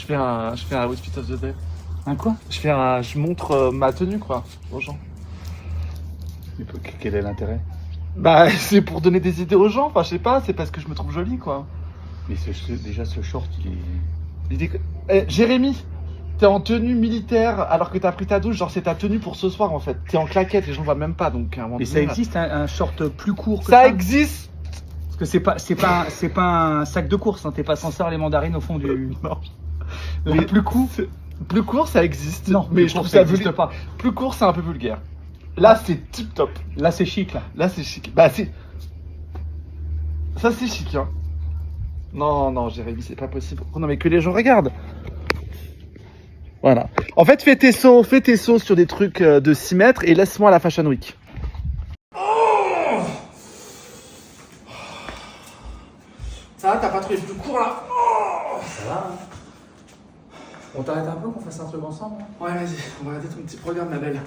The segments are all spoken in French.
Je fais un outfit of the day. Un quoi? Je montre ma tenue quoi aux gens. Mais quel est l'intérêt? Bah c'est pour donner des idées aux gens. Enfin je sais pas, c'est parce que je me trouve jolie quoi. Mais déjà ce short il est... Jérémy, t'es en tenue militaire alors que t'as pris ta douche. Genre c'est ta tenue pour ce soir en fait. T'es en claquette, les gens voient même pas donc. À un moment Mais donné, ça existe un short plus court que ça existe. Parce que c'est pas un sac de course, hein. T'es pas censé avoir les mandarines au fond du... Non. Donc, plus court. Plus court ça existe. Non, mais je trouve ça existe pas. Plus court c'est un peu vulgaire. Là c'est tip top. Là c'est chic là. Là c'est chic. Bah c'est. Ça c'est chic hein. Non Jérémy c'est pas possible. Oh, non mais que les gens regardent. Voilà. En fait fais tes sauts sur des trucs de 6 mètres et laisse-moi à la Fashion Week. Oh ça va, t'as pas trouvé plus court là? Oh Ça va hein. On t'arrête un peu qu'on fasse un truc ensemble hein. Ouais vas-y, on va regarder ton petit programme ma belle.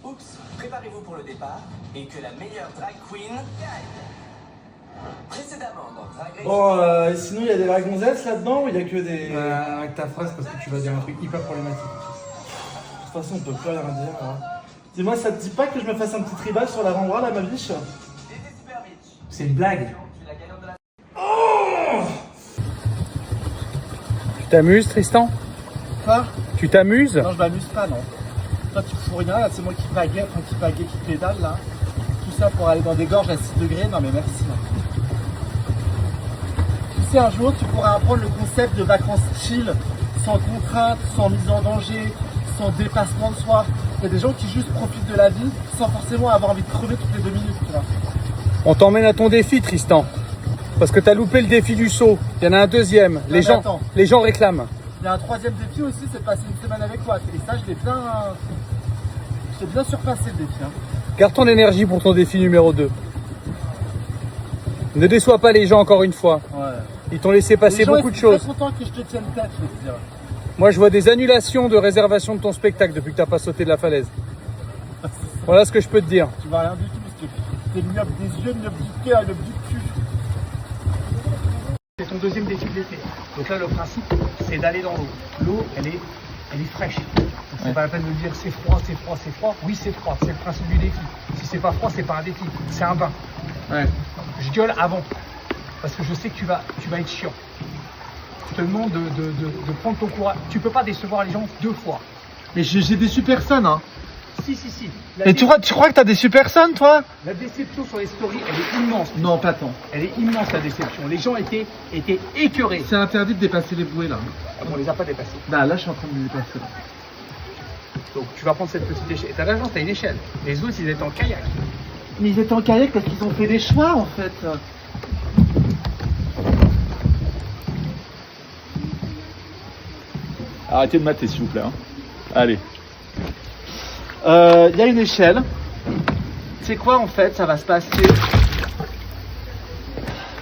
Oups, préparez-vous pour le départ et que la meilleure drag queen gagne. Précédemment dans Drag Race. Bon, et sinon il y a des dragonzettes là-dedans ou il y a que des... Avec ta phrase parce que tu vas dire un truc hyper problématique. De toute façon on peut plus rien dire. Hein. Dis-moi, ça te dit pas que je me fasse un petit tribal sur l'avant-bras là ma biche? C'est une blague. Oh Tu t'amuses Tristan? Quoi? Tu t'amuses? Non je m'amuse pas non. Toi tu fous rien là, c'est moi qui pagaie, qui pédale là. Tout ça pour aller dans des gorges à 6 degrés, non mais merci. Non. Tu sais un jour tu pourras apprendre le concept de vacances chill, sans contrainte, sans mise en danger, sans dépassement de soi. Il y a des gens qui juste profitent de la vie sans forcément avoir envie de crever toutes les 2 minutes, tu vois. On t'emmène à ton défi Tristan. Parce que t'as loupé le défi du saut. Il y en a un deuxième. Les gens réclament. Il y a un troisième défi aussi, c'est de passer une semaine avec toi. Et ça, je l'ai bien surpassé le défi. Hein. Garde ton énergie pour ton défi numéro 2. Ne déçois pas les gens encore une fois. Ouais. Ils t'ont laissé passer beaucoup de choses. Je suis très content que je te tienne tête, je vais te dire. Moi, je vois des annulations de réservation de ton spectacle depuis que t'as pas sauté de la falaise. Voilà ce que je peux te dire. Tu vois rien du tout parce que t'es myope des yeux, myope du cœur, myope du cul. C'est ton deuxième défi de l'été. Donc là, le principe, c'est d'aller dans l'eau. L'eau, elle est fraîche. Donc, c'est pas la peine de dire c'est froid, c'est froid, c'est froid. Oui, c'est froid, c'est le principe du défi. Si c'est pas froid, c'est pas un défi, c'est un bain. Ouais. Je gueule avant, parce que je sais que tu vas être chiant. Je te demande de prendre ton courage. Tu peux pas décevoir les gens 2 fois. Mais j'ai des super personnes, hein. Si. Et tu crois que t'as des super personnes, toi? La déception sur les stories, elle est immense. Non, pas tant. Elle est immense, la déception. Les gens étaient écœurés. C'est interdit de dépasser les bouées, là. On les a pas dépassés. Bah, là, je suis en train de les dépasser, là. Donc tu vas prendre cette petite échelle. Et t'as l'agence, t'as une échelle. Les autres, ils étaient en kayak. Mais ils étaient en kayak parce qu'ils ont fait des choix, en fait. Arrêtez de mater s'il vous plaît. Hein. Allez. Il y a une échelle. Tu sais quoi en fait, ça va se passer.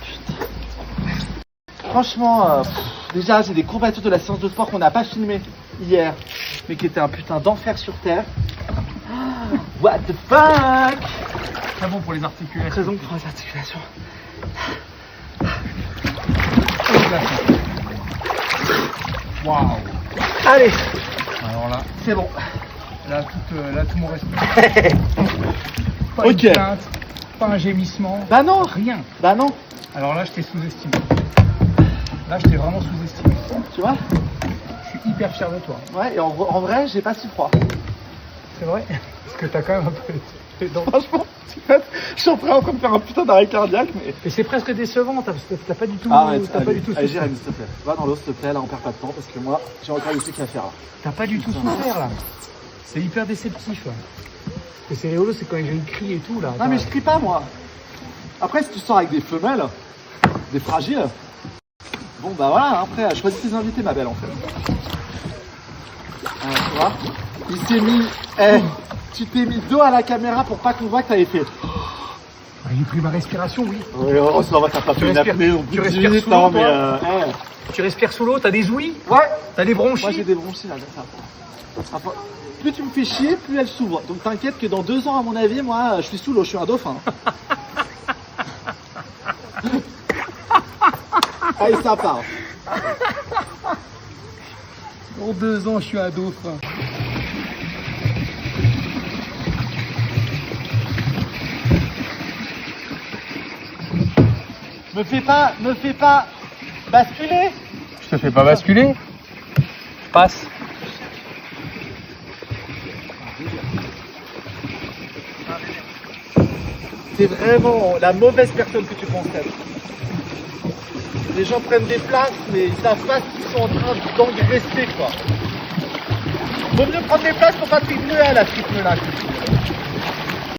Putain. Franchement, déjà j'ai des courbatures de la séance de sport qu'on n'a pas filmé hier, mais qui était un putain d'enfer sur terre. What the fuck? Très bon pour les articulations. Très bon pour les articulations. Waouh. Allez, Alors là, c'est bon. là tout mon respect. Pas Ok. une plainte, pas un gémissement. Bah non, Rien. bah non, Alors là, je t'ai sous-estimé. Là, je t'ai vraiment sous-estimé. tu vois. Je suis hyper fier de toi. Ouais, et en vrai, j'ai pas si froid. C'est vrai? Parce que t'as quand même un peu les dents. Franchement, je suis en train de me faire un putain d'arrêt cardiaque, mais. Mais c'est presque décevant, t'as pas du tout. Arrête, t'as pas du tout allez, souffert. Jérémy, s'il te plaît. Va dans l'eau, s'il te plaît, là, on perd pas de temps, parce que moi, j'ai encore des trucs à faire, là. T'as pas du tout souffert là. C'est hyper déceptif là. Et c'est rigolo, c'est quand les gens crient et tout là. Non, mais je crie pas, moi. Après, si tu sors avec des femelles, des fragiles, bon, bah voilà, après, choisis tes invités, ma belle, en fait. Tu vois, il s'est mis, tu t'es mis dos à la caméra pour pas qu'on voit que t'avais fait. J'ai pris ma respiration, oui. Oui, oh, ça va, t'as pas fait une respires- apnée au bout tu de 10 respires minutes, sous l'eau, non, mais toi Tu respires sous l'eau, t'as des ouïes, ouais, t'as des moi bronchies. j'ai des bronchies là, comme ça. Enfin, plus tu me fais chier, plus elle s'ouvre. Donc t'inquiète que dans 2 ans, à mon avis, moi, je suis sous l'eau, je suis un dauphin. Allez, ça part. Pour 2 ans, je suis un dauphin. Me fais pas basculer. Je te fais pas basculer. Passe. C'est vraiment la mauvaise personne que tu penses être. Les gens prennent des places, mais ils savent pas ce qu'ils sont en train d'engraisser, quoi. Vaut mieux prendre des places pour pas te rythmer à la rythme là.